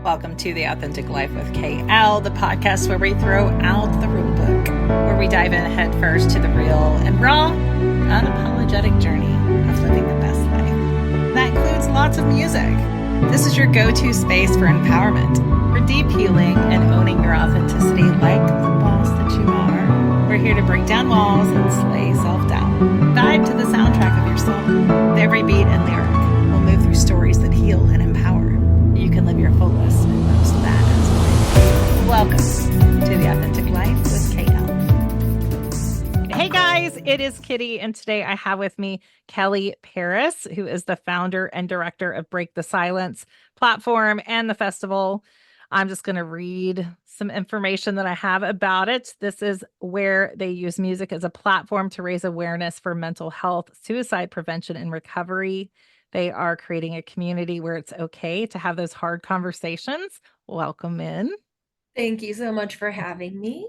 Welcome to The Authentic Life with KL, the podcast where we throw out the rule book, where we dive in head first to the real and raw, unapologetic journey of living the best life. That includes lots of music. This is your go-to space for empowerment, for deep healing and owning your authenticity like the boss that you are. We're here to break down walls and slay self-doubt. Vibe to the soundtrack of your soul. With every beat and lyric, we'll move through stories that heal and empower. You can live your fullest and most badass life. Welcome to The Authentic Life with KL. Hey guys, it is Kitty, and today I have with me Kelly Paris, who is the founder and director of Break the Silence platform and the festival. I'm just going to read some information that I have about it. This is where they use music as a platform to raise awareness for mental health, suicide prevention, and recovery. They are creating a community where it's okay to have those hard conversations. Welcome in. Thank you so much for having me.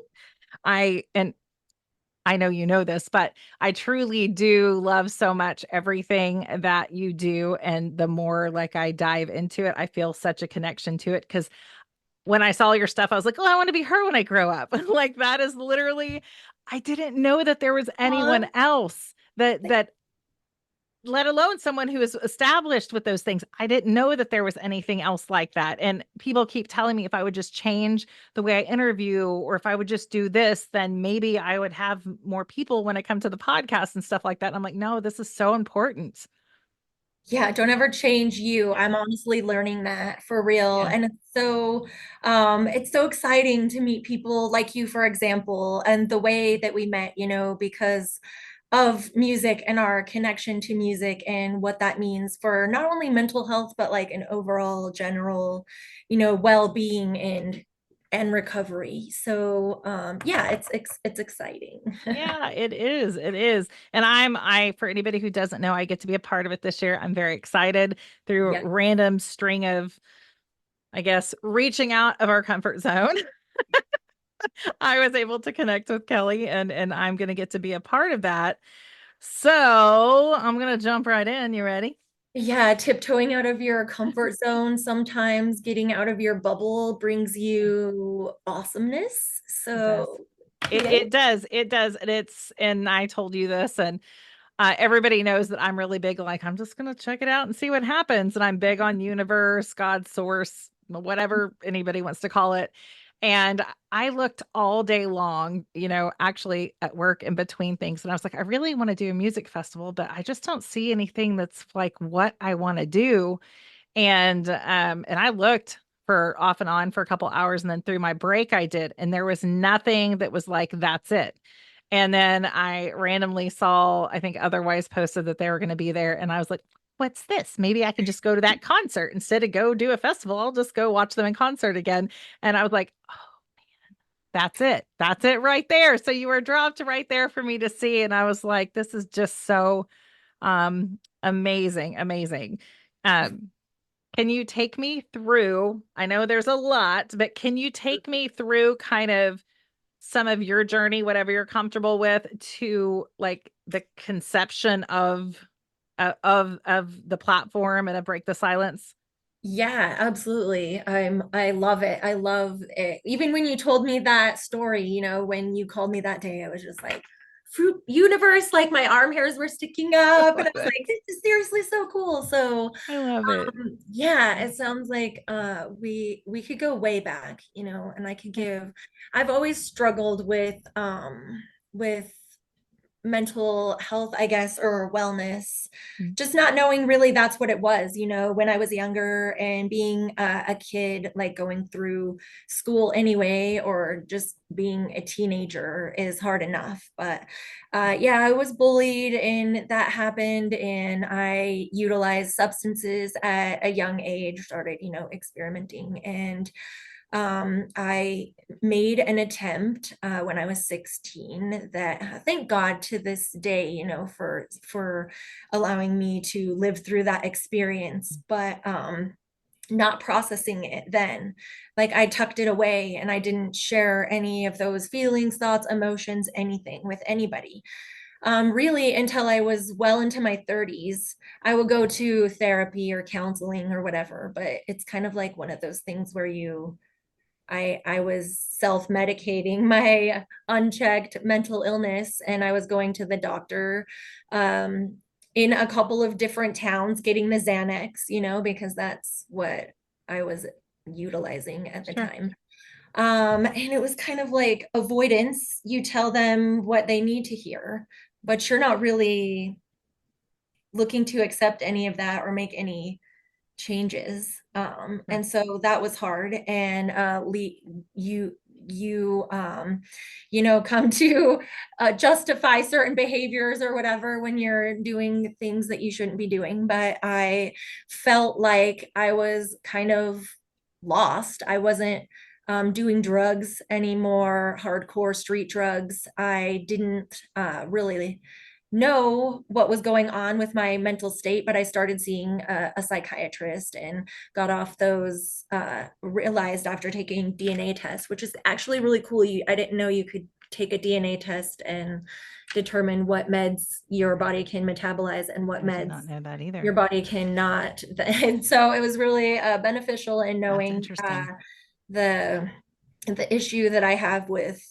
I know you know this, but I truly do love so much everything that you do. And the more like I dive into it, I feel such a connection to it. Because when I saw your stuff, I was like, oh, I want to be her when I grow up. Like that is literally, I didn't know that there was anyone else that let alone someone who is established with those things. I didn't know that there was anything else like that. And people keep telling me if I would just change the way I interview, or if I would just do this, then maybe I would have more people when I come to the podcast and stuff like that. And I'm like, no, this is so important. Yeah, don't ever change you. I'm honestly learning that for real. Yeah. And it's so exciting to meet people like you, for example, and the way that we met, because of music and our connection to music and what that means for not only mental health, but like an overall general, well-being and recovery. So yeah, it's exciting. Yeah, it is. It is. And I for anybody who doesn't know, I get to be a part of it this year. I'm very excited through a Yeah. random string of, I guess, reaching out of our comfort zone. I was able to connect with Kelly, and I'm going to get to be a part of that. So I'm going to jump right in. You ready? Yeah, tiptoeing out of your comfort zone, sometimes getting out of your bubble brings you awesomeness. It does. So, It yay. it does. It does. And I told you this, and everybody knows that I'm really big. Like I'm just going to check it out and see what happens. And I'm big on universe, God, source, whatever anybody wants to call it. And I looked all day long, actually at work in between things. And I was like, I really want to do a music festival, but I just don't see anything that's like what I want to do. And I looked for off and on for a couple hours, and then through my break I did, and there was nothing that was like, that's it. And then I randomly saw, I think Otherwise posted that they were going to be there. And I was like, what's this? Maybe I can just go to that concert instead of go do a festival. I'll just go watch them in concert again. And I was like, oh, that's it. That's it right there. So you were dropped right there for me to see. And I was like, this is just so amazing, amazing. Um, can you take me through? I know there's a lot, but can you take me through kind of some of your journey, whatever you're comfortable with, to like the conception of the platform and of Break the Silence? Yeah, absolutely. I love it. I love it. Even when you told me that story, when you called me that day, I was just like, fruit universe, like my arm hairs were sticking I up, and love I was it. like, this is seriously so cool. So I love it. yeah, it sounds like we could go way back, and I've always struggled with mental health, I guess, or wellness, just not knowing really that's what it was, when I was younger and being a kid, like going through school anyway, or just being a teenager is hard enough. But yeah, I was bullied and that happened, and I utilized substances at a young age, started, experimenting, and I made an attempt when I was 16 that thank God to this day, for allowing me to live through that experience, but not processing it then. Like I tucked it away and I didn't share any of those feelings, thoughts, emotions, anything with anybody. really until I was well into my 30s. I would go to therapy or counseling or whatever, but it's kind of like one of those things where I was self-medicating my unchecked mental illness, and I was going to the doctor um, in a couple of different towns getting the Xanax, because that's what I was utilizing at the Sure. time. And it was kind of like avoidance. You tell them what they need to hear, but you're not really looking to accept any of that or make any changes. Sure. And so that was hard. And you come to justify certain behaviors or whatever when you're doing things that you shouldn't be doing. But I felt like I was kind of lost. I wasn't doing drugs anymore, hardcore street drugs. I didn't really know what was going on with my mental state, but I started seeing a psychiatrist and got off those, realized after taking DNA tests, which is actually really cool. I didn't know you could take a DNA test and determine what meds your body can metabolize and what I did meds not know that your either. body cannot. And so it was really beneficial in That's knowing interesting. the the issue that I have with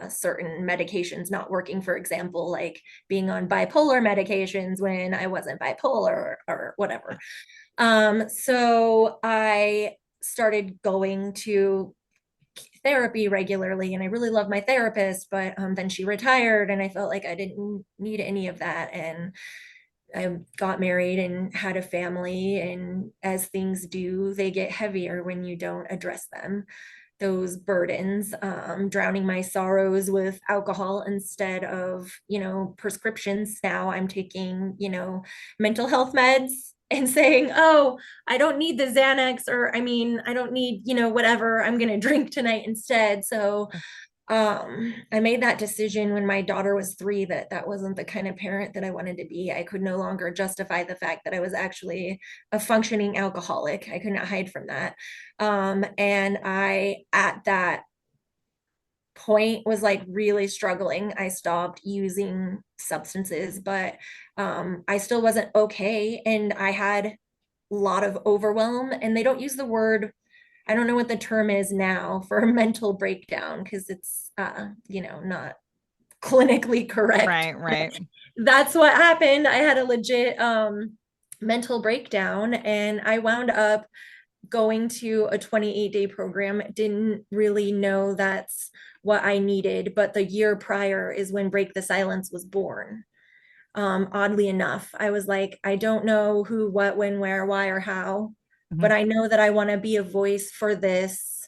certain medications not working, for example, like being on bipolar medications when I wasn't bipolar or whatever. Yeah. So I started going to therapy regularly, and I really love my therapist, but then she retired and I felt like I didn't need any of that. And I got married and had a family, and as things do, they get heavier when you don't address them, those burdens, drowning my sorrows with alcohol instead of, prescriptions. Now I'm taking, mental health meds and saying, oh, I don't need the Xanax, or I mean, I don't need, whatever, I'm going to drink tonight instead. So I made that decision when my daughter was 3 that that wasn't the kind of parent that I wanted to be. I could no longer justify the fact that I was actually a functioning alcoholic. I could not hide from that. And I, at that point, was like really struggling. I stopped using substances, but I still wasn't okay. And I had a lot of overwhelm, and they don't use the word, I don't know what the term is now for mental breakdown because it's not clinically correct. Right, right. That's what happened. I had a legit mental breakdown, and I wound up going to a 28-day program. Didn't really know that's what I needed, but the year prior is when Break the Silence was born. Oddly enough, I was like, I don't know who, what, when, where, why, or how, Mhm. but I know that I want to be a voice for this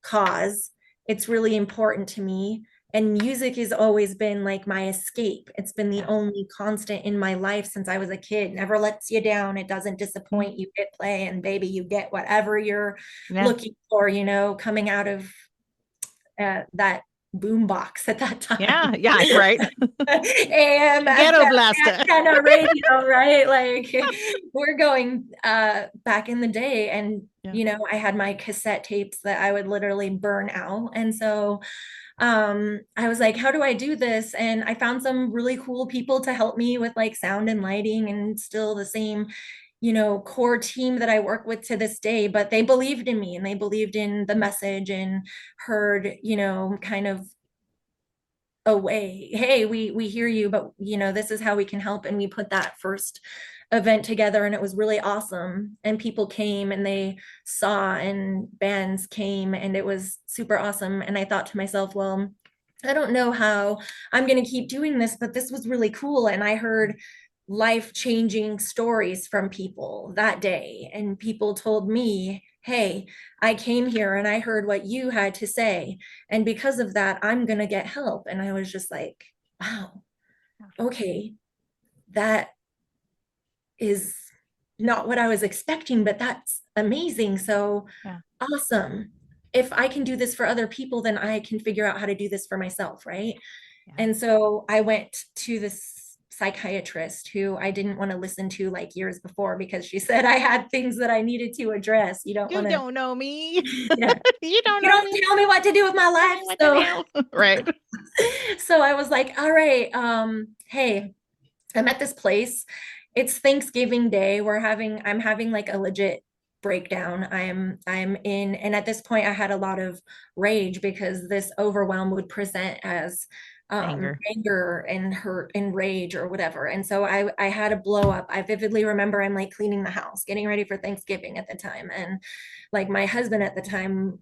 cause. It's really important to me. And music has always been like my escape. It's been the Yeah. only constant in my life since I was a kid. Never lets you down. It doesn't Mhm. disappoint. You hit play, and baby, you get whatever you're Yeah. looking for, coming out of that boom box at that time. Yeah. Yeah. Right. AM, Ghetto FM, blaster. antenna radio, right? Like we're going back in the day, and Yeah. I had my cassette tapes that I would literally burn out. And so I was like, how do I do this? And I found some really cool people to help me with like sound and lighting, and still the same core team that I work with to this day, but they believed in me and they believed in the message and heard, kind of a way, hey, we hear you, but this is how we can help. And we put that first event together, and it was really awesome, and people came and they saw, and bands came, and it was super awesome. And I thought to myself, well, I don't know how I'm going to keep doing this, but this was really cool. And I heard life-changing stories from people that day, and people told me, hey, I came here and I heard what you had to say, and because of that, I'm going to get help. And I was just like, wow, okay, that is not what I was expecting, but that's amazing. So Yeah. awesome. If I can do this for other people, then I can figure out how to do this for myself, right? Yeah. And so I went to this psychiatrist who I didn't want to listen to like years before, because she said I had things that I needed to address. You don't You want to, don't know me. yeah, You don't you know don't me. tell me what to do with my Tell life. me what to So do. Right. So I was like, all right, hey, I'm at this place. It's Thanksgiving Day. I'm having like a legit breakdown. I'm in, and at this point I had a lot of rage because this overwhelm would present as Anger. anger and hurt and rage or whatever. And so I had a blow up. I vividly remember I'm like cleaning the house, getting ready for Thanksgiving at the time. And like my husband at the time,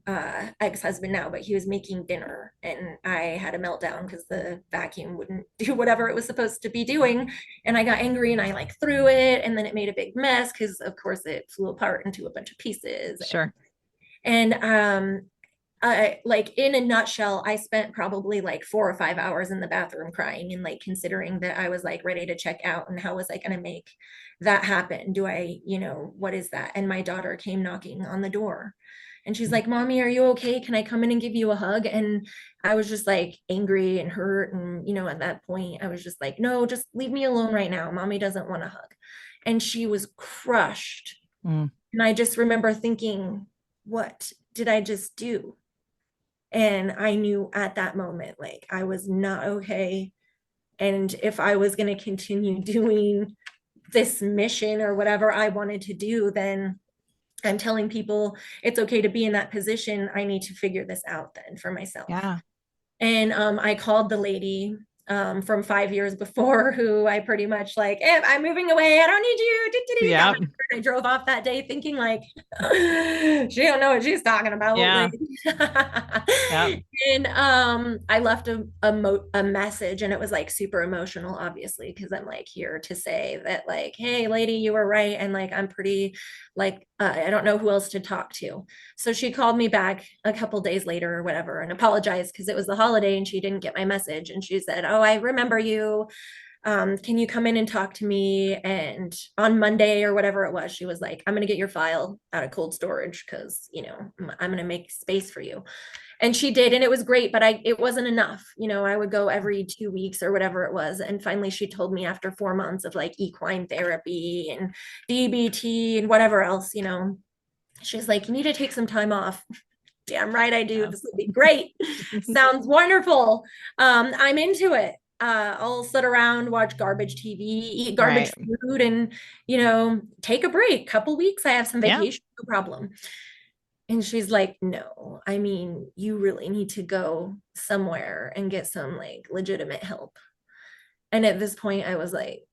ex-husband now, but he was making dinner and I had a meltdown because the vacuum wouldn't do whatever it was supposed to be doing. And I got angry and I like threw it and then it made a big mess because of course it flew apart into a bunch of pieces. Sure. And like in a nutshell, I spent probably like 4 or 5 hours in the bathroom crying and like considering that I was like ready to check out and how was I going to make that happen? Do I, what is that? And my daughter came knocking on the door and she's like, Mommy, are you okay? Can I come in and give you a hug? And I was just like angry and hurt. And, at that point, I was just like, no, just leave me alone right now. Mommy doesn't want a hug. And she was crushed. Mm. And I just remember thinking, what did I just do? And I knew at that moment, like, I was not okay. And if I was going to continue doing this mission or whatever I wanted to do, then I'm telling people it's okay to be in that position. I need to figure this out then for myself. Yeah. And I called the lady from 5 years before who I pretty much like, I'm moving away. I don't need you. Got Yeah. my car. I drove off that day thinking like, she don't know what she's talking about. Yeah. Like, Yeah. and I left a message and it was like super emotional, obviously, because I'm like here to say that like, hey, lady, you were right. And like, I'm pretty like, I don't know who else to talk to. So she called me back a couple days later or whatever and apologized because it was the holiday and she didn't get my message. And she said, oh, I remember you. Can you come in and talk to me? And on Monday or whatever it was, she was like, I'm going to get your file out of cold storage because, I'm going to make space for you. And she did, and it was great, but it wasn't enough. I would go every 2 weeks or whatever it was. And finally she told me after 4 months of like equine therapy and DBT and whatever else, she's like, you need to take some time off. Damn right I do. Yeah. This would be great. Sounds wonderful. I'm into it. I'll sit around, watch garbage TV, eat garbage Right. food, and take a break. Couple weeks, I have some Yeah. vacation, no problem. And she's like, no, I mean, you really need to go somewhere and get some like legitimate help. And at this point, I was like,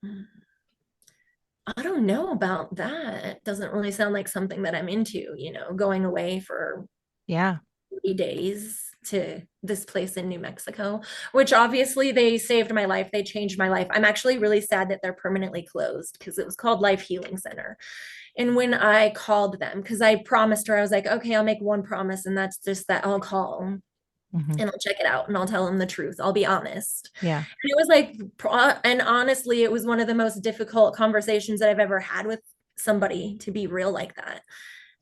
I don't know about that. Doesn't really sound like something that I'm into, going away for Yeah. 40 days to this place in New Mexico, which obviously they saved my life. They changed my life. I'm actually really sad that they're permanently closed because it was called Life Healing Center. And when I called them, because I promised her, I was like, okay, I'll make one promise, and that's just that I'll call Hmm. and I'll check it out and I'll tell them the truth. I'll be honest. Yeah. And it was like, and honestly, it was one of the most difficult conversations that I've ever had with somebody to be real like that.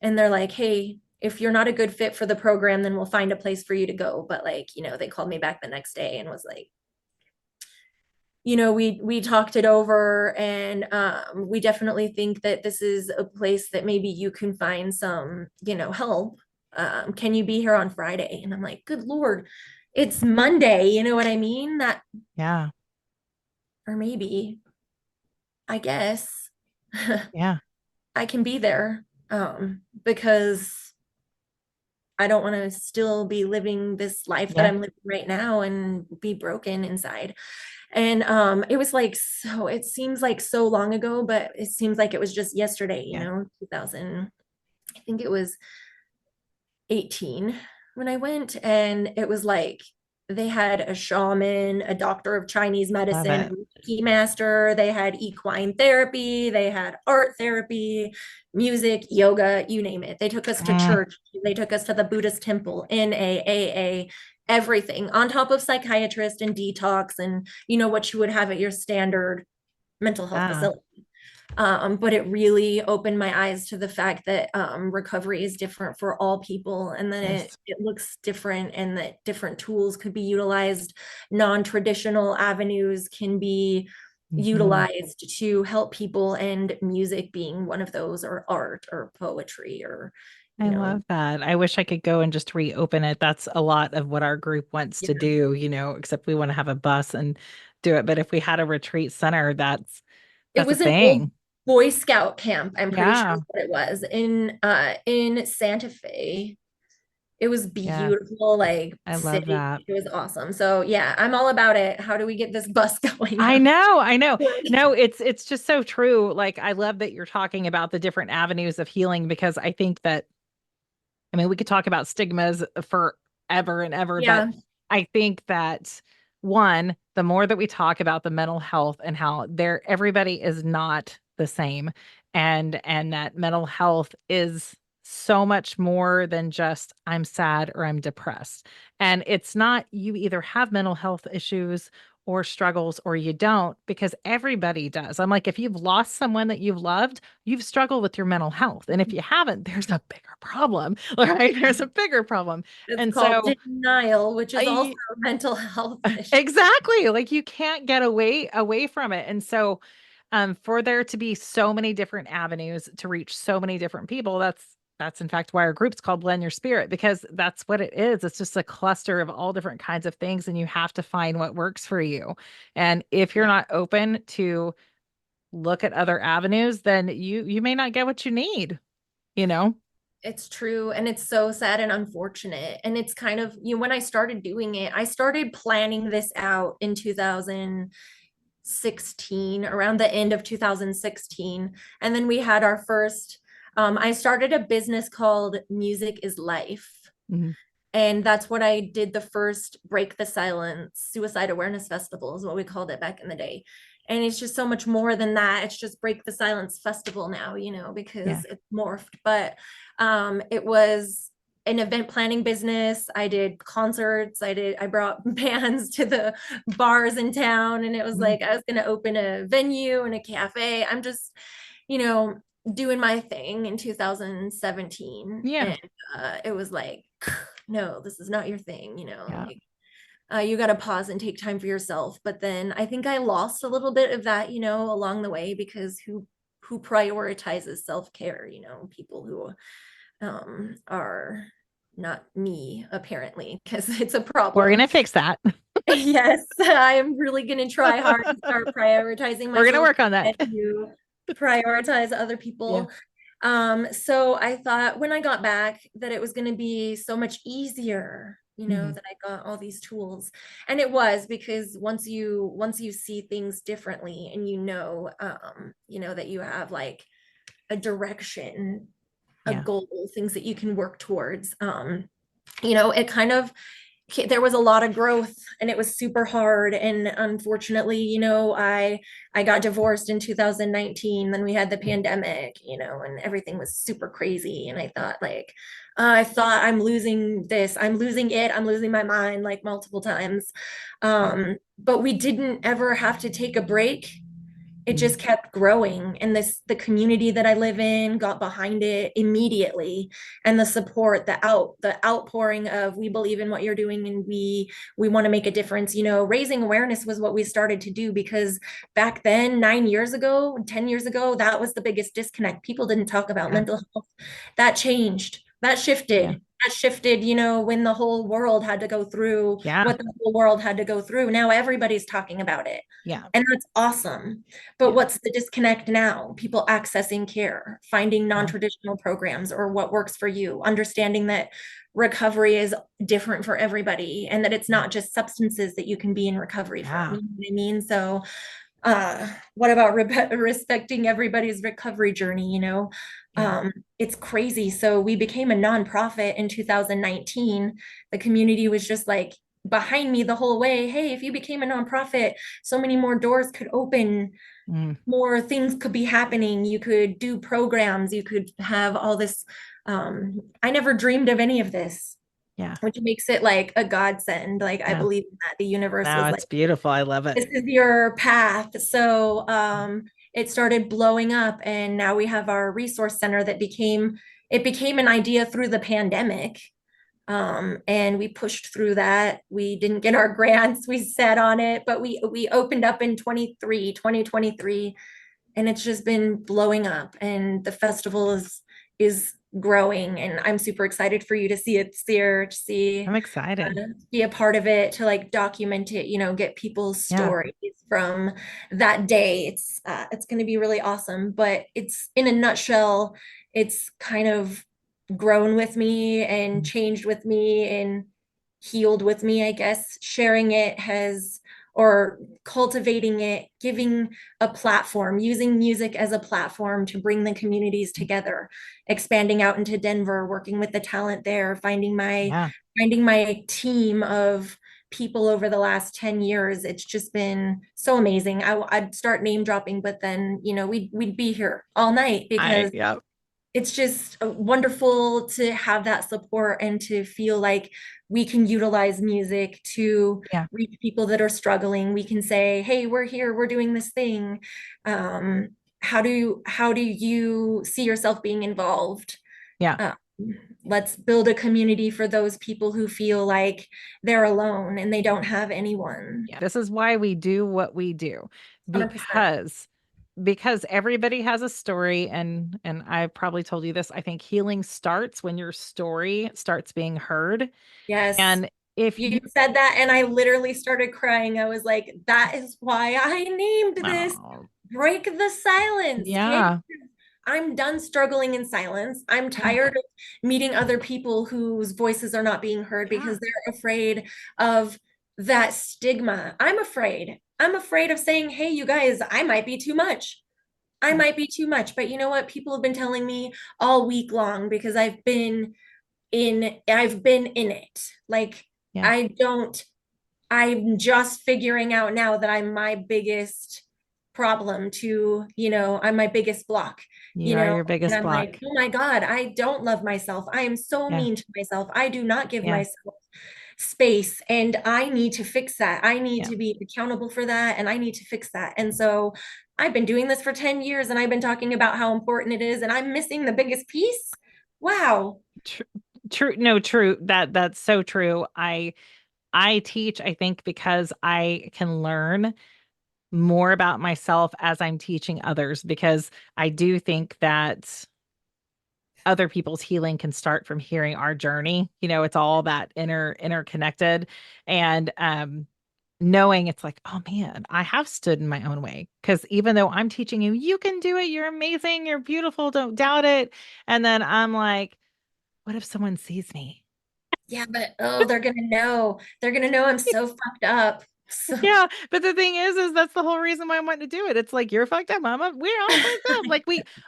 And they're like, hey, if you're not a good fit for the program, then we'll find a place for you to go. But like, they called me back the next day and was like, we talked it over and we definitely think that this is a place that maybe you can find some, help. Can you be here on Friday? And I'm like, good Lord, it's Monday. You know what I mean? That, Yeah. or maybe, I guess Yeah. I can be there because I don't want to still be living this life that Yeah. I'm living right now and be broken inside. And it was like, so it seems like so long ago, but it seems like it was just yesterday, Yeah. 2000, I think it was 18 when I went. And it was like they had a shaman, a doctor of Chinese Love medicine, it. a Reiki master, they had equine therapy, they had art therapy, music, yoga, you name it. They took us to Mm. church, they took us to the Buddhist temple, NA, AA, everything on top of psychiatrist and detox and what you would have at your standard mental health Yeah. facility. But it really opened my eyes to the fact that recovery is different for all people and that it, Yes. it looks different and that different tools could be utilized. Non-traditional avenues can be Hmm. utilized to help people, and music being one of those, or art or poetry or I love that. I wish I could go and just reopen it. That's a lot of what our group wants to Yeah. do, except we want to have a bus and do it. But if we had a retreat center, It that's a was an old thing. Boy Scout camp, I'm pretty sure Yeah. is what it was in Santa Fe. It was Yeah. beautiful, like I love city. that. It was awesome. So yeah, I'm all about it. How do we get this bus going I now? know, I know. No, it's just so true. Like I love that you're talking about the different avenues of healing because I think that I mean, we could talk about stigmas forever and ever, but Yeah, I think that one, the more that we talk about the mental health and how everybody is not the same and that mental health is so much more than just I'm sad or I'm depressed. And it's not you either have mental health issues or struggles or you don't because everybody does. I'm like if you've lost someone that you've loved, you've struggled with your mental health. And if you haven't, there's a bigger problem, right? There's a bigger problem. it's And called so, denial, which is also I, a mental health issue. exactly, like you can't get away from it. And so, for there to be so many different avenues to reach so many different people, that's in fact why our group's called Blend Your Spirit because that's what it is. It's just a cluster of all different kinds of things, and you have to find what works for you. And if you're Yeah, not open to look at other avenues, then you may not get what you need, you know? it's true. And it's so sad and unfortunate. And it's kind of, when I started doing it, I started planning this out in 2016, around the end of 2016. And then we had our first, I started a business called Music is Life. Mhm. And that's what I did the first Break the Silence Suicide Awareness Festival, is what we called it back in the day. And it's just so much more than that. It's just Break the Silence Festival now, Yeah. because it's morphed. But it was an event planning business. I did concerts. I brought bands to the bars in town, and it was Mhm. like I was going to open a venue and a cafe. I'm just, you know, doing my thing in 2017, Yeah. and it was like, no, this is not your thing, Yeah. like you got to pause and take time for yourself. But then I think I lost a little bit of that, along the way, because who prioritizes self-care, people who are not me, apparently, because it's a We're problem. gonna fix that. Yes, I am really going to try hard to start prioritizing We're gonna myself work on and that. to prioritize other Yeah. people. So I thought when I got back that it was going to be so much easier, Mhm. that I got all these tools. And it was, because once you see things differently, and that you have like a direction, a Yeah. goal, things that you can work towards. It kind of, there was a lot of growth, and it was super hard. And unfortunately, I got divorced in 2019. Then we had the pandemic, and everything was super crazy. And I thought I'm losing this, I'm losing it, I'm losing my mind, like multiple times. Yeah. But we didn't ever have to take a break. It Mhm. just kept growing, and the community that I live in got behind it immediately. And the support, the outpouring of, we believe in what you're doing, and we want to make a difference. Raising awareness was what we started to do, because back then, 9 years ago, 10 years ago, that was the biggest disconnect. People didn't talk about Yeah. mental health. That changed, that Yeah. shifted. That shifted, when the whole world had to go through Yeah. what the whole world had to go through. Now everybody's talking about it. Yeah. And that's awesome. But Yeah. what's the disconnect now? People accessing care, finding Yeah. non-traditional programs, or what works for you, understanding that recovery is different for everybody, and that it's not just substances that you can be in recovery from. Yeah. You know what I mean? So, what about respecting everybody's recovery journey? Yeah. It's crazy. So we became a nonprofit in 2019. The community was just like behind me the whole way. Hey, if you became a nonprofit, so many more doors could open, Mm. more things could be happening. You could do programs, you could have all this. I never dreamed of any of this, Yeah. which makes it like a godsend. Like, I Yeah. believe that the universe No, was like, it's beautiful. I love it. this is your path. So it started blowing up, and now we have our resource center that became an idea through the pandemic. And we pushed through that. We didn't get our grants, we sat on it, but we opened up in 2023, and it's just been blowing up. And the festival is growing, and I'm super excited for you to see it there, to see I'm excited. be a part of it, to like document it, get people's Yeah. stories from that day. It's going to be really awesome, but it's in a nutshell, it's kind of grown with me and changed with me and healed with me, I guess. Sharing it has, or cultivating it, giving a platform, using music as a platform to bring the communities together, expanding out into Denver, working with the talent there, Yeah. finding my team of people over the last 10 years. It's just been so amazing. I'd start name dropping, but then, we'd be here all night because Yeah. it's just wonderful to have that support and to feel like we can utilize music to Yeah. reach people that are struggling. We can say, hey, we're here, we're doing this thing. How do you see yourself being involved? Yeah. Um, let's build a community for those people who feel like they're alone and they don't have anyone. Yeah. This is why we do what we do, 100%. because everybody has a story, and I've probably told you this. I think healing starts when your story starts being heard. Yes. And if You you said that, and I literally started crying. I was like, that is why I named this oh, Break the Silence. Take yeah. I'm done struggling in silence. I'm Yeah. tired of meeting other people whose voices are not being heard Yeah. because they're afraid of that stigma. I'm afraid. I'm afraid of saying, hey, you guys, I might be too much. I Yeah. might be too much. But you know what? People have been telling me all week long because I've been in it. Like, Yeah. I don't I'm just figuring out now that I'm my biggest problem to, I'm my biggest block, You are your and biggest I'm like, block. oh my God, I don't love myself. I am so Yeah. mean to myself. I do not give Yeah. myself space, and I need to fix that. I need Yeah. to be accountable for that, and I need to fix that. And so I've been doing this for 10 years and I've been talking about how important it is, and I'm missing the biggest piece. Wow. True. True. No, true. That's so true. I teach, I think, because I can learn more about myself as I'm teaching others, because I do think that other people's healing can start from hearing our journey. It's all that interconnected. And knowing it's like, oh man, I have stood in my own way. Because even though I'm teaching you, you can do it, you're amazing, you're beautiful, don't doubt it. And then I'm like, what if someone sees me? Yeah, but oh, they're gonna know. They're gonna know I'm so fucked up. So Yeah, but the thing is that's the whole reason why I want to do it. It's like, you're fucked up, mama. We're all fucked up.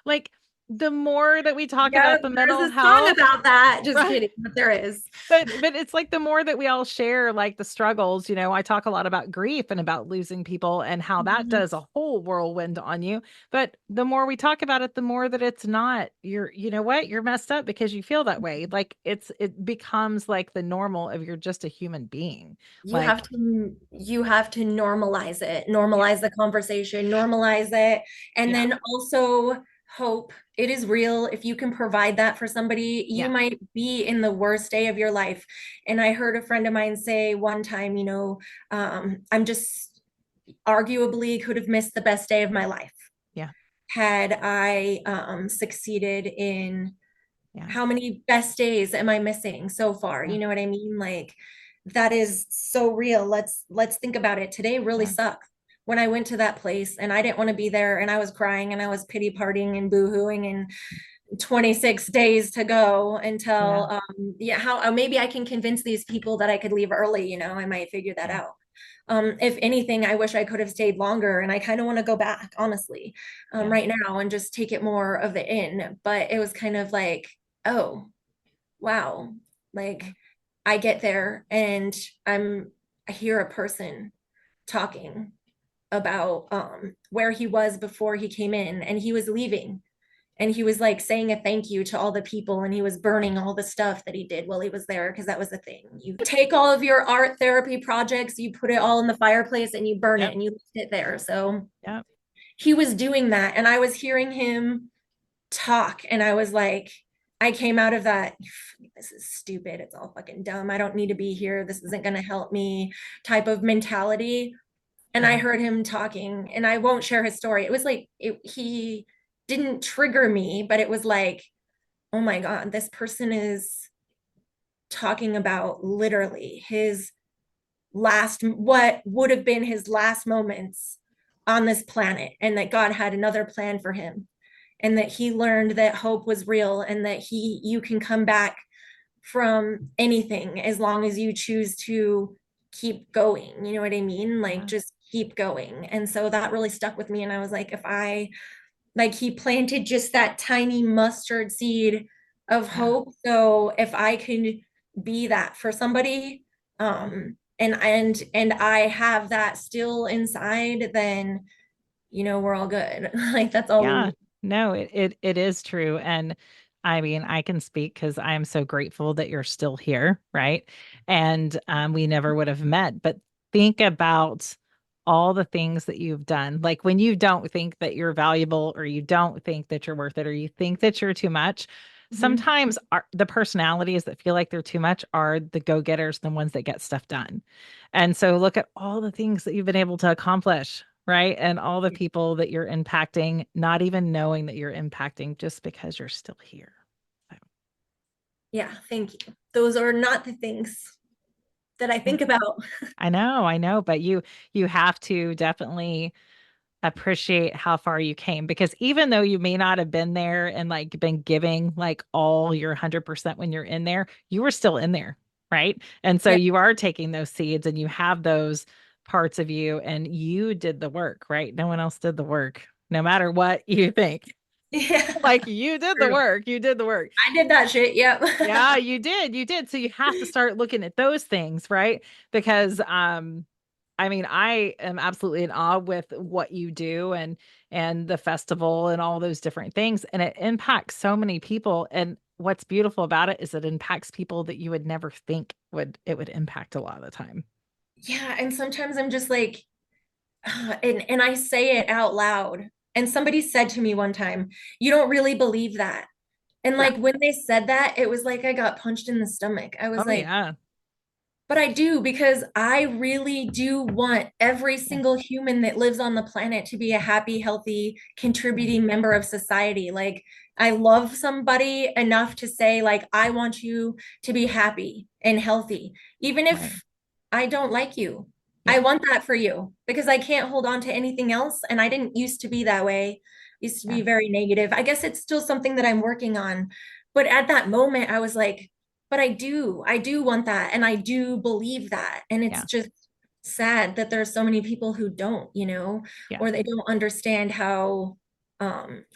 Like the more that we talk yeah, about the there's mental a song health, about that. Just right? kidding, but there is. But it's like the more that we all share like the struggles, I talk a lot about grief and about losing people and how that Mhm. does a whole whirlwind on you. But the more we talk about it, the more that it's not, you know what, you're messed up because you feel that way. Like it becomes like the normal of, you're just a human being. You have Like, to normalize it, yeah, normalize the conversation, normalize it, and yeah, then also hope it is real. If you can provide that for somebody, you yeah, might be in the worst day of your life. And I heard a friend of mine say one time, I'm just arguably could have missed the best day of my life yeah, had I succeeded in. yeah, How many best days am I missing so far? yeah, You know what I mean? Like, that is so real. Let's think about it. Today really yeah, sucks. When I went to that place and I didn't want to be there, and I was crying and I was pity partying and boohooing, and 26 days to go yeah, until yeah, how maybe I can convince these people that I could leave early, I might figure that yeah, out. If anything, I wish I could have stayed longer, and I kind of want to go back, honestly, yeah, right now, and just take it more of it in. But it was kind of like, oh, wow, yeah, like, I get there and I hear a person talking about where he was before he came in, and he was leaving, and he was like saying a thank you to all the people, and he was burning all the stuff that he did while he was there, because that was the thing. You take all of your art therapy projects, you put it all in the fireplace, and you burn it yep, and you leave it there. So yep, he was doing that, and I was hearing him talk, and I was like, I came out of that, this is stupid, it's all fucking dumb, I don't need to be here, this isn't going to help me type of mentality. And I yeah, heard him talking, and I won't share his story. It was like he didn't trigger me, but it was like, oh my God, this person is talking about literally his last, what would have been his last moments on this planet, and that God had another plan for him, and that he learned that hope was real, and that you can come back from anything as long as you choose to keep going. You know what I mean? Like, Yeah. just keep going. And so that really stuck with me. And I was like, if I, like, he planted just that tiny mustard seed of Yeah. hope. So if I can be that for somebody, and I have that still inside, then we're all good. Like, that's all we Yeah, need. no, it is true. And I mean, I can speak because I am so grateful that you're still here, right? And we never would have met. But think about all the things that you've done. Like when you don't think that you're valuable, or you don't think that you're worth it, or you think that you're too much. Mhm. Sometimes the personalities that feel like they're too much are the go-getters, the ones that get stuff done. And so look at all the things that you've been able to accomplish, right? And all the people that you're impacting, not even knowing that you're impacting just because you're still here. So, Yeah, thank you. Those are not the things that I yeah, think about. I know, but you have to definitely appreciate how far you came, because even though you may not have been there and like been giving like all your 100% when you're in there, you were still in there, right? And so Yeah. you are taking those seeds and you have those parts of you, and you did the work, right? No one else did the work, no matter what you think. Yeah. Like you did the True. work. You did the work. I did that shit. Yep. Yeah, you did. You did. So you have to start looking at those things, right? Because I mean, I am absolutely in awe with what you do, and the festival and all those different things, and it impacts so many people. And what's beautiful about it is it impacts people that you would never think would impact a lot of the time. Yeah, and sometimes I'm just like, and I say it out loud. And somebody said to me one time, "You don't really believe that." And Yeah. like when they said that, it was like I got punched in the stomach. I was Oh like, yeah. but I do, because I really do want every Yeah. single human that lives on the planet to be a happy, healthy, Yeah. contributing member of society. Like, I love somebody enough to say, like, I want you to be happy and healthy, even Right. if I don't like you. I Yeah. want that for you because I can't hold on to anything else. And I didn't used to be that way. Used to Yeah. be very negative. I guess it's still something that I'm working on. But at that moment, I was like, but I do want that, and I do believe that. And it's Yeah. just sad that there's so many people who don't, Yeah. or they don't understand how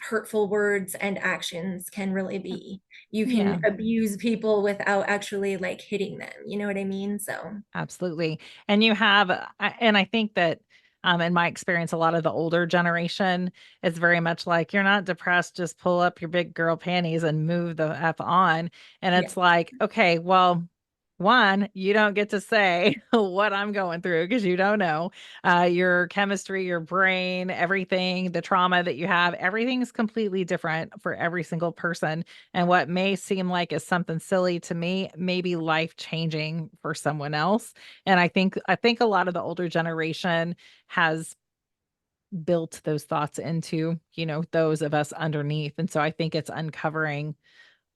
hurtful words and actions can really be. You can Yeah. abuse people without actually like hitting them. You know what I mean? So, Absolutely. And you have, and I think that, in my experience, a lot of the older generation is very much like, you're not depressed, just pull up your big girl panties and move the F on. And yeah. it's like, okay, well, one, you don't get to say what I'm going through because you don't know. Your chemistry, your brain, everything, the trauma that you have, everything's completely different for every single person. And what may seem like is something silly to me may be life changing for someone else. And I think a lot of the older generation has built those thoughts into, those of us underneath. And so I think it's uncovering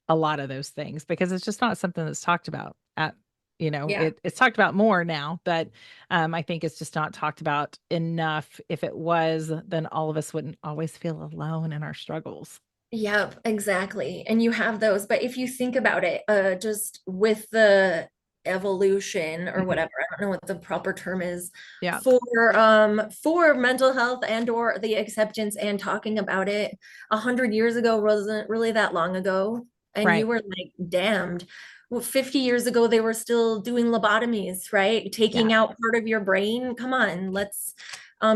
a lot of those things, because it's just not something that's talked about at, Yeah. it's talked about more now, but I think it's just not talked about enough. If it was, then all of us wouldn't always feel alone in our struggles. Yep, exactly. And you have those, but if you think about it, just with the evolution or Mhm. whatever, I don't know what the proper term is Yeah. for mental health and or the acceptance and talking about it. 100 years ago wasn't really that long ago, and you Right. were like damned. Well, 50 years ago they were still doing lobotomies, right? Yeah. Taking out part of your brain. Come on, let's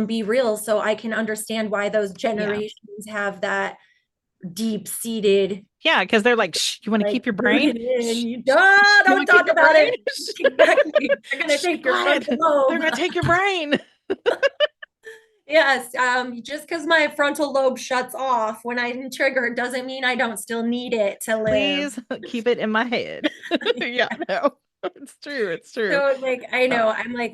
be real. So I can understand why those Yeah. generations have that deep-seated, Yeah, because they're like, shh, you want to like, keep your brain? rooted in Shh, you. shh, shh, you Don't want to keep talk your about brain? it. Shh, Exactly. They're gonna shh, be take your quiet. frontal They're lobe. gonna take your brain. Yes, just because my frontal lobe shuts off when I'm triggered doesn't mean I don't still need it to live. Please keep it in my head. Yeah, no. It's true. It's true. So like I Uh, know I'm like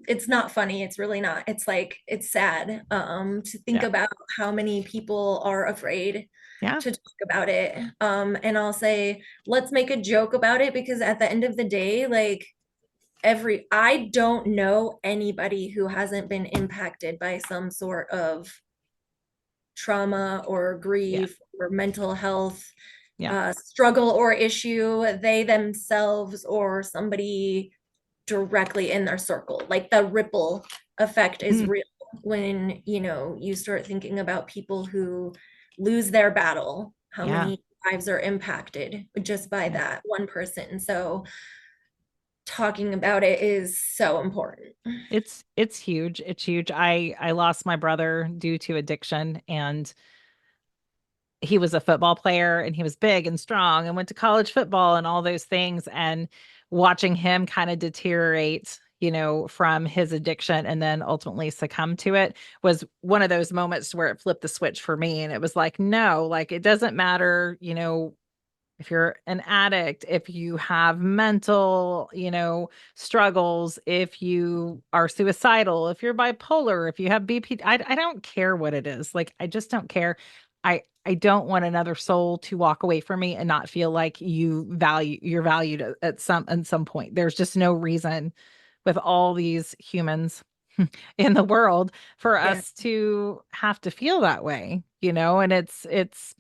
it's not funny. It's really not. It's like it's sad to think yeah. about how many people are afraid Yeah. to talk about it. And I'll say let's make a joke about it because at the end of the day, like every I don't know anybody who hasn't been impacted by some sort of trauma or Yeah. grief or mental health Yeah. struggle or issue, they themselves or somebody directly in their circle. Like the ripple effect is Mm, real when, you start thinking about people who lose their battle, how yeah. many lives are impacted just by Yeah. that one person. So talking about it is so important. It's huge. It's huge. I lost my brother due to addiction, and he was a football player and he was big and strong and went to college football and all those things, and watching him kind of deteriorate, from his addiction and then ultimately succumb to it was one of those moments where it flipped the switch for me, and it was like, no, like it doesn't matter, if you're an addict, if you have mental, struggles, if you are suicidal, if you're bipolar, if you have BP, I don't care what it is. Like, I just don't care. I don't want another soul to walk away from me and not feel like you're valued at some point. There's just no reason with all these humans in the world for Yeah, us to have to feel that way, and it's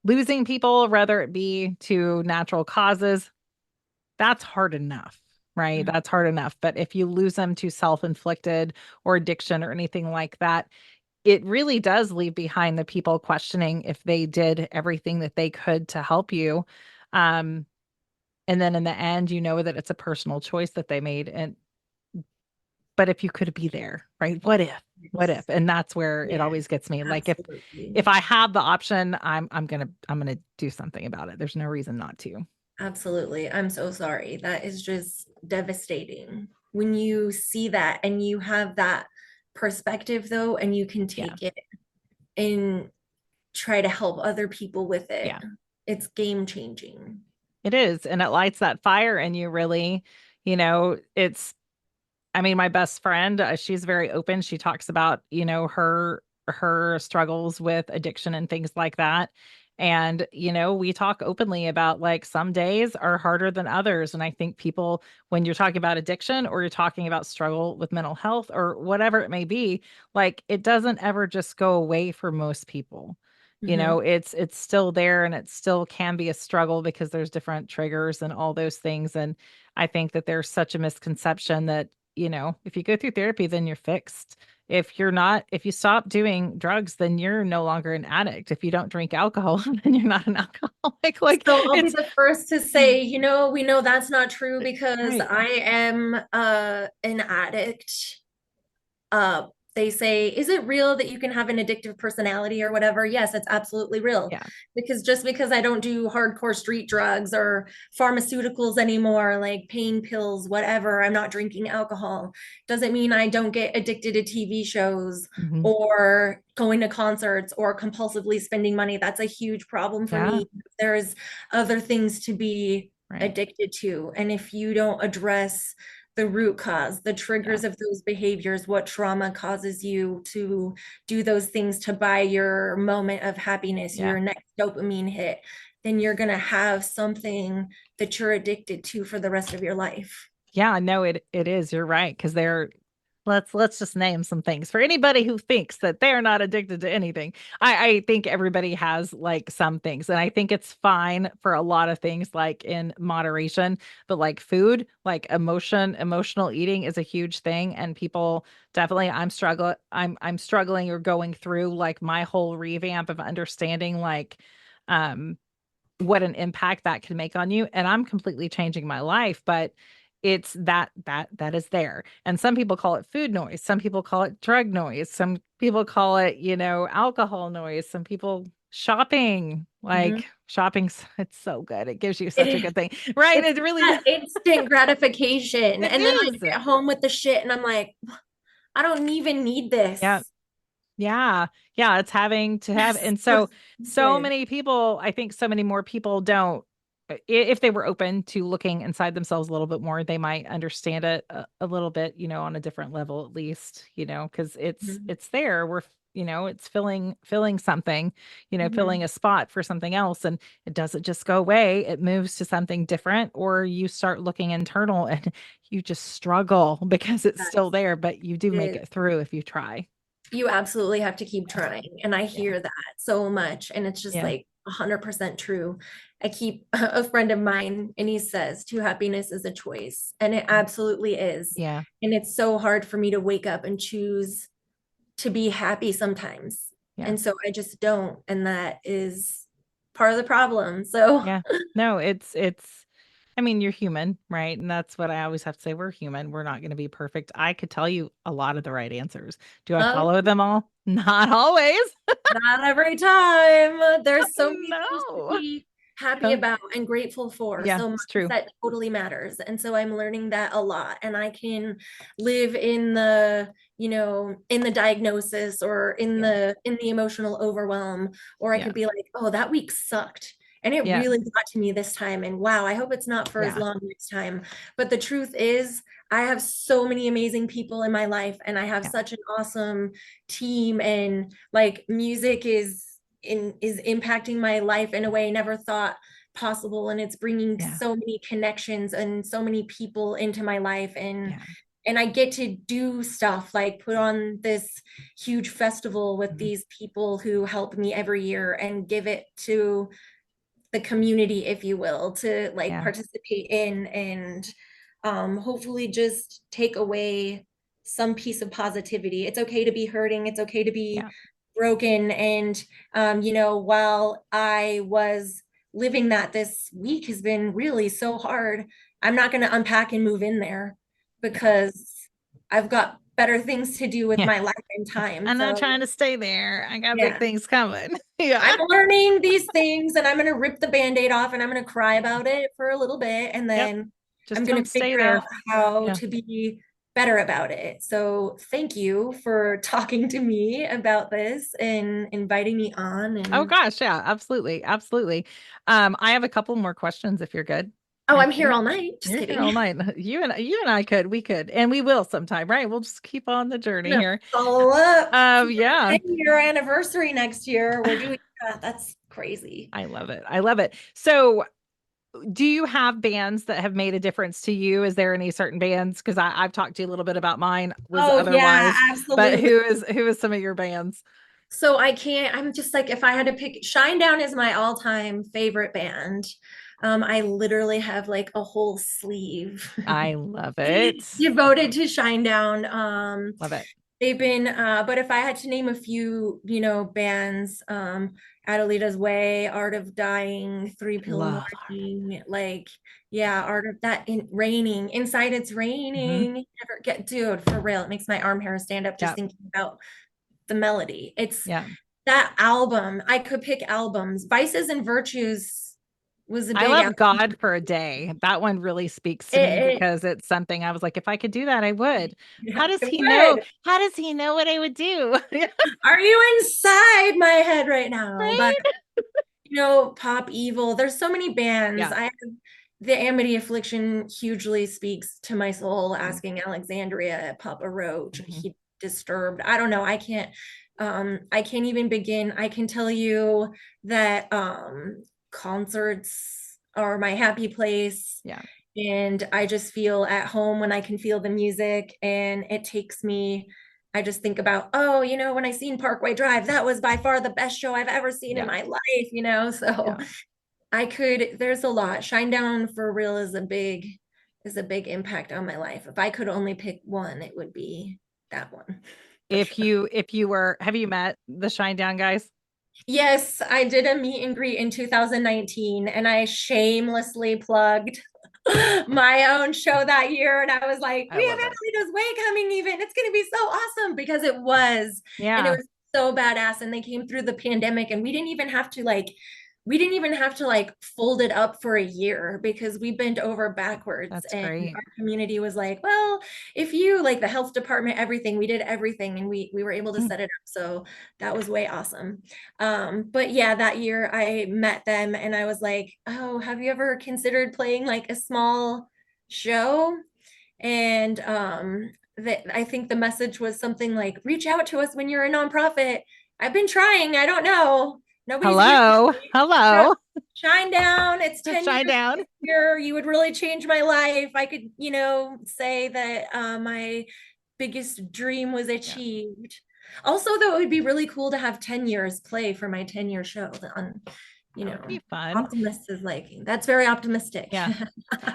losing people, whether it be to natural causes, that's hard enough, right? That's hard enough. But if you lose them to self inflicted or addiction or anything like that, it really does leave behind the people questioning if they did everything that they could to help you. Um, and then in the end, you know that it's a personal choice that they made. But if you could be there, right? What if? What if? And that's where it yeah, always gets me. Like, if absolutely. I have the option, I'm gonna do something about it. There's no reason not to. Absolutely. I'm so sorry. That is just devastating. When you see that and you have that perspective, though, and you can Yeah. take it and try to help other people with it, Yeah. it's game changing. It is. And it lights that fire in you, really. It's, I mean, my best friend, she's very open. She talks about, her struggles with addiction and things like that. And, we talk openly about like some days are harder than others. And I think people, when you're talking about addiction or you're talking about struggle with mental health or whatever it may be, like it doesn't ever just go away for most people. Hmm. It's still there, and it still can be a struggle because there's different triggers and all those things. And I think that there's such a misconception that, if you go through therapy, then you're fixed. If you're not, if you stop doing drugs, then you're no longer an addict. If you don't drink alcohol, then you're not an alcoholic. Like, So I'll be it's the first to say, we know that's not true because right. I am an addict. uh they say, is it real that you can have an addictive personality or whatever? Yes, it's absolutely real. Yeah. Because just because I don't do hardcore street drugs or pharmaceuticals anymore, like pain pills, whatever, I'm not drinking alcohol, doesn't mean I don't get addicted to TV shows Hmm. or going to concerts or compulsively spending money. That's a huge problem for Yeah. me. There's other things to be Right. addicted to. And if you don't address the root cause, the Yeah. triggers of those behaviors, what trauma causes you to do those things to buy your moment of happiness, Yeah. your next dopamine hit, then you're going to have something that you're addicted to for the rest of your life. Yeah, no, it is. You're right. Because they're let's just name some things for anybody who thinks that they're not addicted to anything. I think everybody has like some things, and I think it's fine for a lot of things, like in moderation. But like food, like emotional eating is a huge thing, and people definitely. I'm struggling or going through like my whole revamp of understanding like um what an impact that can make on you, and I'm completely changing my life. But it's that is there, and some people call it food noise, some people call it drug noise, some people call it, alcohol noise, some people shopping, Mhm. like shopping's it's so good, it gives you such a It, good thing, right? it's It really that instant gratification. it And then I is. get home with the shit and I'm like, I don't even need Yeah. this. Yeah. Yeah, it's having to have, That's and so so stupid. many people, I think so many more people don't if they were open to looking inside themselves a little bit more, they might understand it a little bit, on a different level at least, because Mhm. it's there. It's filling something, filling Mhm. a spot for something else, and it doesn't just go away. It moves to something different, or you start looking internal and you just struggle because it's still Yes, there, but you do it make is. it through if you try. You absolutely have to keep trying. And I Yeah. hear that so much. And it's just Yeah. like 100% true. I keep a friend of mine, and he says, true happiness is a choice. And it absolutely is. Yeah. And it's so hard for me to wake up and choose to be happy sometimes. Yeah. And so I just don't. And that is part of the problem. So, Yeah. No, it's I mean, you're human, right? And that's what I always have to say. We're human. We're not going to be perfect. I could tell you a lot of the right answers. Do I oh, follow them all? Not always. not every time. There's so many things to No. be happy Huh? about and grateful for. Yeah, So it's true. mindset totally matters. And so I'm learning that a lot. And I can live in the diagnosis or in Yeah. the emotional overwhelm, or I Yeah. could be like, oh, that week sucked. And it Yeah. really got to me this time. And wow, I hope it's not for as Yeah. long next time. But the truth is, I have so many amazing people in my life, and I have Yeah. such an awesome team, and like music is impacting my life in a way I never thought possible, and it's bringing Yeah. so many connections and so many people into my life, and Yeah. I get to do stuff like put on this huge festival with Mhm. these people who help me every year and give it to the community, if you will, to like Yeah. participate in, and hopefully just take away some piece of positivity. It's okay to be hurting. It's okay to be Yeah. broken. And, while I was living that, this week has been really so hard. I'm not going to unpack and move in there Yeah. because I've got better things to do with Yeah. my life and time. I'm not So, trying to stay there. I got big yeah. things coming. Yeah. I'm learning these things, and I'm going to rip the band-aid off, and I'm going to cry about it for a little bit, and Yep. then I'm Just going don't to stay figure out there. how Yeah. to be better about it. So thank you for talking to me about this and inviting me on. Oh And gosh, yeah, absolutely. Absolutely. I have a couple more questions if you're good. oh, Ready I'm for here me? all night. Just You're here all kidding. night. You and I we could, and we will sometime, right? We'll just keep on the I'm journey gonna here. follow up for Yeah. our 10-year anniversary next year. We're doing that. That's crazy. I love it. I love it. So, do you have bands that have made a difference to you? Is there any certain bands? Because I've talked to you a little bit about mine, was Oh yeah, otherwise, but absolutely. who is some of your bands? So I can't, I'm just like, if I had to pick, Shinedown is my all-time favorite band. I literally have like a whole sleeve I love it. devoted to Shinedown. Love it. They've been, but if I had to name a few, bands, Adelita's Way, Art of Dying, Three Pill Love art. Morning, like, yeah, Art of that Raining, Inside It's Hmm. Raining. Never get, dude, for real, it makes my arm hair stand up just Yeah. thinking about the melody. It's Yeah. that album. I could pick albums. Vices and Virtues was a I big love album. God for a Day. That one really speaks to me It, because it's something I was like, if I could do that, I would. How yeah, does it he know? would. How does he know what I would do? Are you inside my head right now? But Right? Pop Evil. There's so many bands. Yeah. I have the Amity Affliction hugely speaks to my soul. Yeah. Asking Alexandria, Papa Roach, Mhm. he Disturbed. I don't know. I can't even begin. I can tell you that concerts are my happy place. Yeah. And I just feel at home when I can feel the music, and it takes me. I just think about, oh, when I seen Parkway Drive, that was by far the best show I've ever seen in Yeah. my life. So Yeah. there's a lot. Shinedown for real is a big impact on my life. If I could only pick one, it would be that one for If sure. you were, have you met the Shinedown guys? Yes, I did a meet and greet in 2019, and I shamelessly plugged my own show that year. And I was like, I we have love it. Adelita's Way coming even. It's going to be so awesome, because it was. And it Yeah. was so badass. And they came through the pandemic, and we didn't even have to like we didn't even have to like fold it up for a year because we bent over backwards, That's and great. our community was like, well, if you like the health department, everything, we did everything, and we were able to Mm. set it up. So that was way awesome. But yeah, that year I met them and I was like, oh, have you ever considered playing like a small show? And that I think the message was something like, reach out to us when you're a nonprofit. I've been trying. I don't know. Nobody's used Hello. me. Yeah. Hello. Shine down. It's 10 Shine years down. this year. You would really change my life. I could, say that my biggest dream was Yeah. achieved. Also, though, it would be really cool to have 10 years play for my 10-year show on, you That know, would be fun. optimist is like, that's very optimistic. Yeah.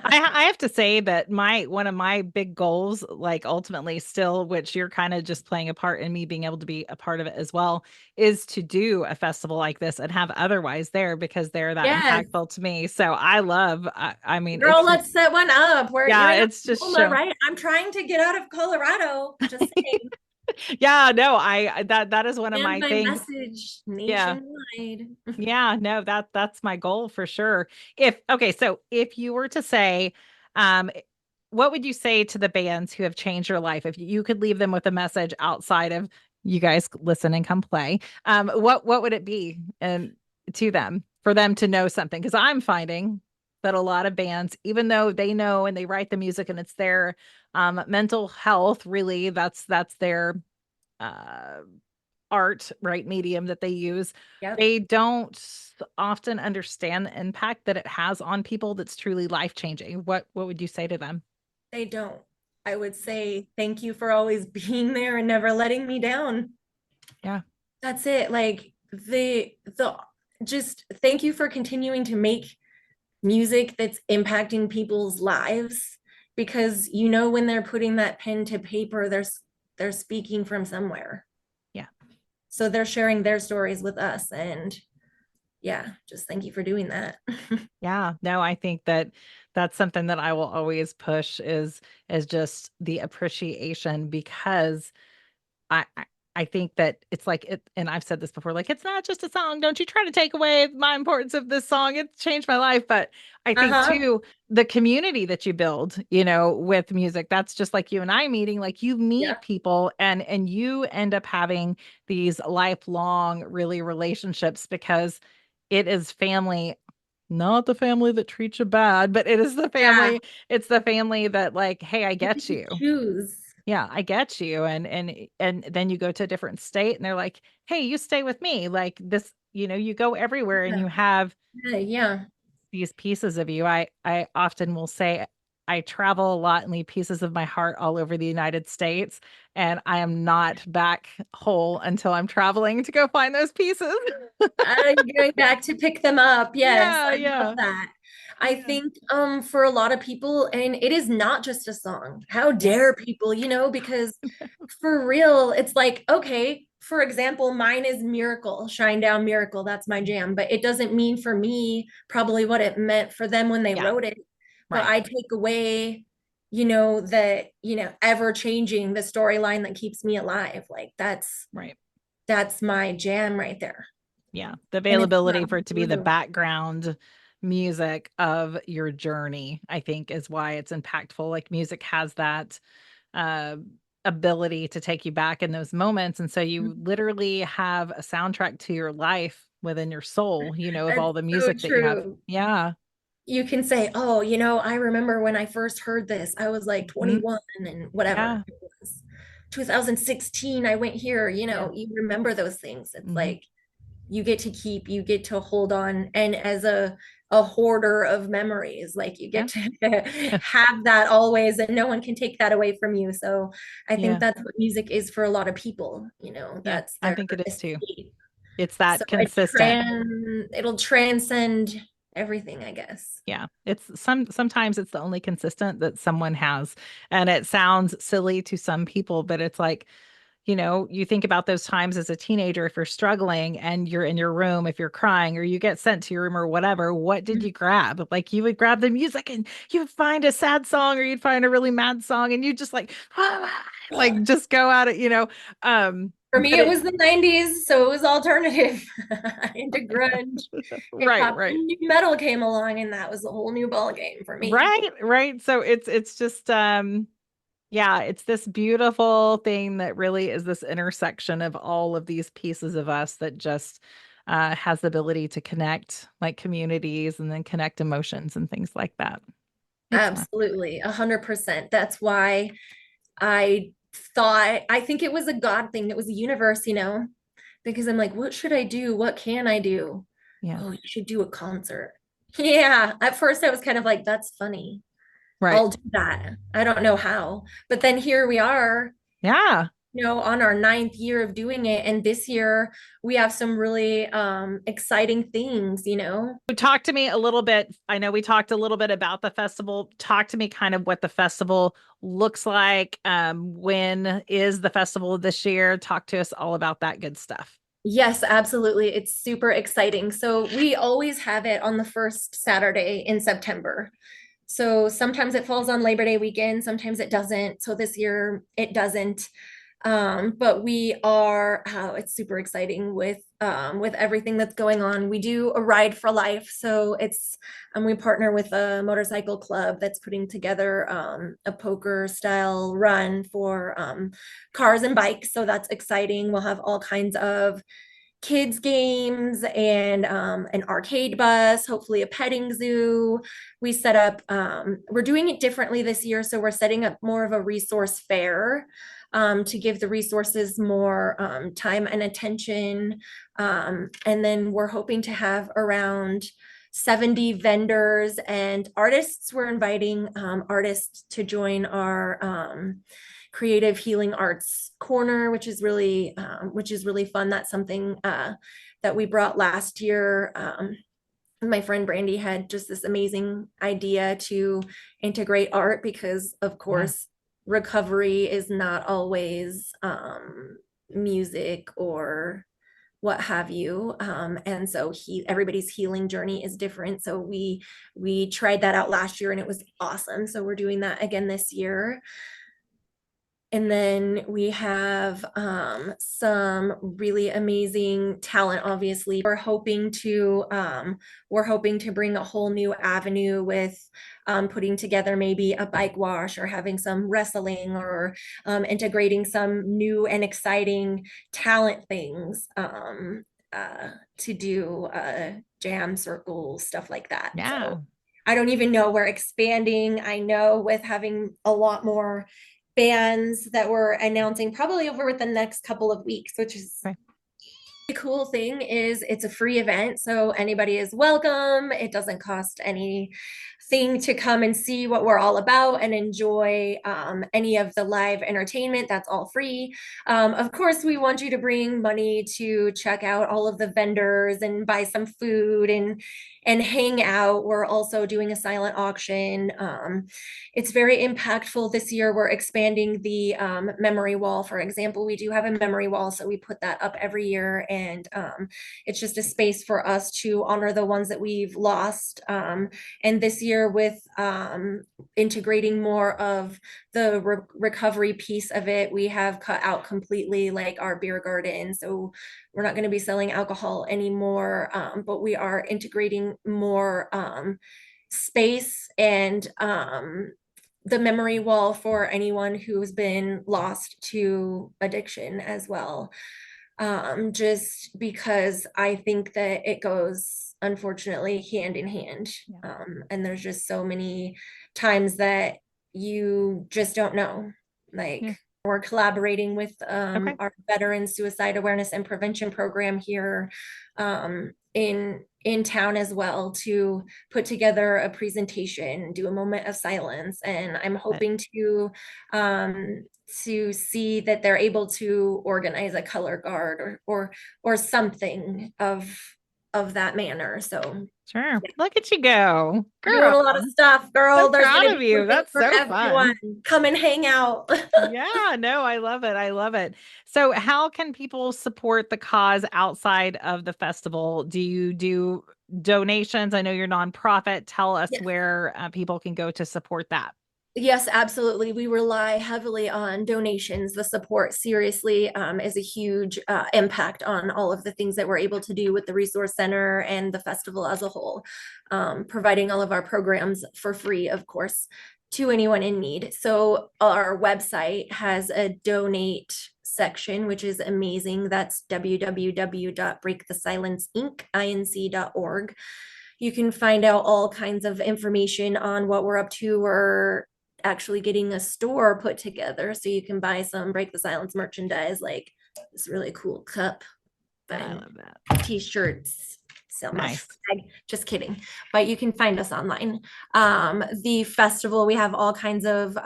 I have to say that my one of my big goals, like ultimately still, which you're kind of just playing a part in me being able to be a part of it as well, is to do a festival like this and have otherwise there because they're that Yes. impactful to me. So I mean, Girl, let's set one up. Where you're yeah, in it's just Oklahoma, show. right? I'm trying to get out of Colorado. Just saying. Yeah, no, that is one of And my my things. message Yeah. nationwide. Yeah, no, that's my goal for sure. If okay, so if you were to say, what would you say to the bands who have changed your life? If you could leave them with a message outside of you guys listen and come play, what would it be and to them for them to know something? Because I'm finding that a lot of bands, even though they know and they write the music and it's their mental health, really, that's their uh art, right, medium that they use, Yep, they don't often understand the impact that it has on people that's truly life-changing. What would you say to them? they don't. I would say thank you for always being there and never letting me down. Yeah, That's it. Like the just thank you for continuing to make music that's impacting people's lives, because when they're putting that pen to paper, they're speaking from somewhere. yeah, So they're sharing their stories with us, and yeah, just thank you for doing that. yeah. No, I think that that's something that I will always push is just the appreciation because I I I think that it's like it and I've said this before, like, "It's not just a song, don't you try to take away my importance of this song, it's changed my life," but I think Uh-huh. too, the community that you build, with music, that's just like you and I meeting, like, you Yeah. meet people and you end up having these lifelong, really, relationships because it is family, not the family that treats you bad, but it is the Yeah. family it's the family that, like, "Hey, I You get can you." choose. Yeah, I get you, and then you go to a different state, and they're like, "Hey, you stay with me." Like, this you go everywhere and Yeah. you have Yeah. Yeah. these pieces of you. I often will say I travel a lot and leave pieces of my heart all over the United States, and I am not back whole until I'm traveling to go find those pieces. You're going back to pick them up. Yes, Yeah, I love yeah, that. I yeah, think for a lot of people, and it is not just a song. How yeah, dare people, because for real, it's like, okay, for example, mine is Miracle, Shine Down Miracle. That's my jam, but it doesn't mean for me probably what it meant for them when they yeah, wrote it. But right, I take away, that, ever changing the storyline that keeps me alive. Like right. that's my jam right there. Yeah, the And it's availability not for it to be the blue. background music of your journey, I think is why it's impactful. Like music has that uh, ability to take you back in those moments. And so you literally have a soundtrack to your life within your soul, of That's all the so music that you have. true. Yeah. You can say, oh, I remember when I first heard this, I was like Mhm. 21 and whatever Yeah. it was. 2016, I went here, Yeah. you remember those things. It's Hmm. like you get to hold on. And as a hoarder of memories, like you Yeah. get to have that always, and no one can take that away from you. So I think Yeah. that's what music is for a lot of people, Yeah. that's I their think it is too. escape. It's So that consistent. it'll transcend everything, I guess. Yeah, it's sometimes it's the only consistent that someone has, and it sounds silly to some people, but it's like, you think about those times as a teenager, if you're struggling and you're in your room, if you're crying or you get sent to your room or whatever, what did you grab? Like you would grab the music and you would find a sad song or you'd find a really mad song and you just like, like just go at it, For me, but it was the 90s, so it was alternative into grunge. Hip right, hop right. and new metal came along, and that was a whole new ball game for me. Right, right. So it's just yeah, it's this beautiful thing that really is this intersection of all of these pieces of us that just has the ability to connect like communities and then connect emotions and things like that. It's fun. Absolutely, 100%. That's why I think it was a God thing. It was a universe, because I'm like, what should I do? What can I do? Yeah. Oh, you should do a concert. Yeah. At first, I was kind of like, that's funny. Right. I'll do that. I don't know how. But then here we are, Yeah. on our ninth year of doing it. And this year, we have some really exciting things. Talk to me a little bit. I know we talked a little bit about the festival. Talk to me kind of what the festival looks like. When is the festival this year? Talk to us all about that good stuff. Yes, absolutely. It's super exciting. So we always have it on the first Saturday in September. So sometimes it falls on Labor Day weekend, sometimes it doesn't. So this year it doesn't. But we are, it's super exciting with everything that's going on. We do a ride for life. So we partner with a motorcycle club that's putting together a poker style run for cars and bikes. So that's exciting. We'll have all kinds of kids games and an arcade bus, hopefully a petting zoo. We're doing it differently this year. So we're setting up more of a resource fair to give the resources more time and attention. And then we're hoping to have around 70 vendors and artists. We're inviting artists to join our creative healing arts corner, which is really fun. That's something that we brought last year. My friend Brandy had just this amazing idea to integrate art because, of Yeah. course, recovery is not always music or what have you. And so everybody's healing journey is different. So we tried that out last year and it was awesome. So we're doing that again this year. And then we have some really amazing talent, obviously. We're hoping to bring a whole new avenue with putting together maybe a bike wash or having some wrestling or integrating some new and exciting talent things to do jam circles, stuff like that. Yeah. So I don't even know. We're expanding. I know with having a lot more bands that we're announcing probably over the next couple of weeks, which is Okay. the cool thing is it's a free event, so anybody is welcome. It doesn't cost anything to come and see what we're all about and enjoy any of the live entertainment. That's all free. Of course, we want you to bring money to check out all of the vendors and buy some food and hang out. We're also doing a silent auction. It's very impactful this year. We're expanding the memory wall. For example, we do have a memory wall, so we put that up every year, and it's just a space for us to honor the ones that we've lost. And this year, with integrating more of the recovery piece of it, we have cut out completely like our beer garden. So we're not going to be selling alcohol anymore, but we are integrating more space and the memory wall for anyone who's been lost to addiction as well. Just because I think that it goes, unfortunately, hand in hand. Yeah. And there's just so many times that you just don't know. Like, Yeah. we're collaborating with Okay. our Veteran Suicide Awareness and Prevention Program here in town as well to put together a presentation, do a moment of silence, and I'm But hoping to see that they're able to organize a color guard or something of that manner. So Sure. Look at you go. We're doing Girl. a lot of stuff, girl. So There's proud going to of be you. something That's for so everyone. fun. Come and hang out. Yeah, no, I love it. I love it. So, how can people support the cause outside of the festival? Do you do donations? I know you're nonprofit. Tell us Yes. where people can go to support that. Yes, absolutely. We rely heavily on donations. The support seriously is a huge impact on all of the things that we're able to do with the Resource Center and the festival as a whole, providing all of our programs for free, of course, to anyone in need. So our website has a donate section, which is amazing. That's www.breakthesilenceinc.org. You can find out all kinds of information on what we're up to. We're actually getting a store put together so you can buy some Break the Silence merchandise, like this really cool cup I and love that. t-shirts. So much Nice. swag. Just kidding, but you can find us online. The festival, we have all kinds of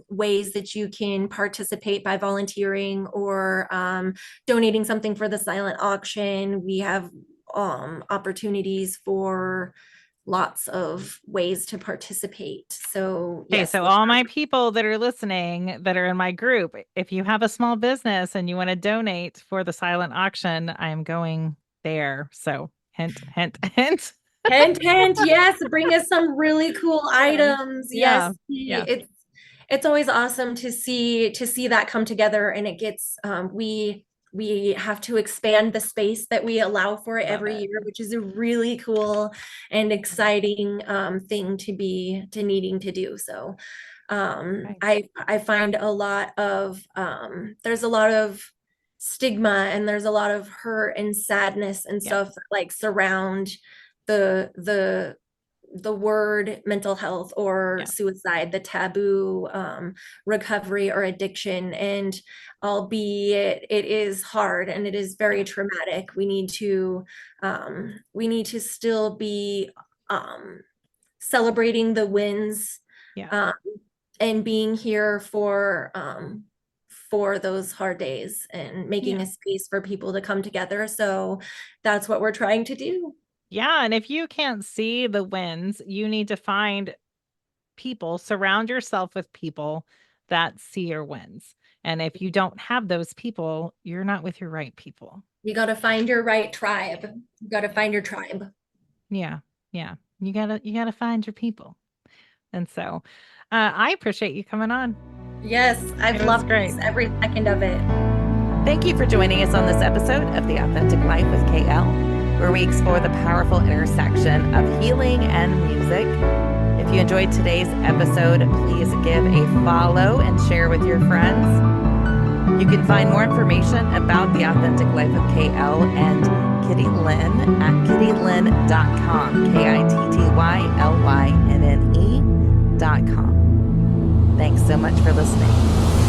ways that you can participate by volunteering or donating something for the silent auction. We have opportunities for lots of ways to participate. So Okay, yes, so all my people that are listening that are in my group, if you have a small business and you want to donate for the silent auction, I am going there. So hint, hint, hint. hint, hint, yes, bring us some really cool items. Yes, Yeah. Yeah. it's always awesome to see that come together, and it gets we have to expand the space that we allow for it Love every it. year, which is a really cool and exciting thing to needing to do. So Right. I find a lot of there's a lot of stigma and there's a lot of hurt and sadness and Yeah. stuff that, like, surround the word mental health or Yeah. suicide, the taboo, recovery or addiction. And albeit it is hard and it is very Yeah. traumatic, we need to still be celebrating the wins, Yeah. um, and being here for those hard days and making Yeah. a space for people to come together. So that's what we're trying to do. Yeah. And if you can't see the wins, you need to find people, surround yourself with people that see your wins. And if you don't have those people, you're not with your right people. You got to find your right tribe. You got to find your tribe. Yeah. Yeah. You gotta find your people. And so I appreciate you coming on. Yes, It I've was loved great. this, every second of it. Thank you for joining us on this episode of The Authentic Life with KL, where we explore the powerful intersection of healing and music. If you enjoyed today's episode, please give a follow and share with your friends. You can find more information about The Authentic Life with KL and Kitty Lynne at kittylynne.com, KITTYLYNNE.com. Thanks so much for listening.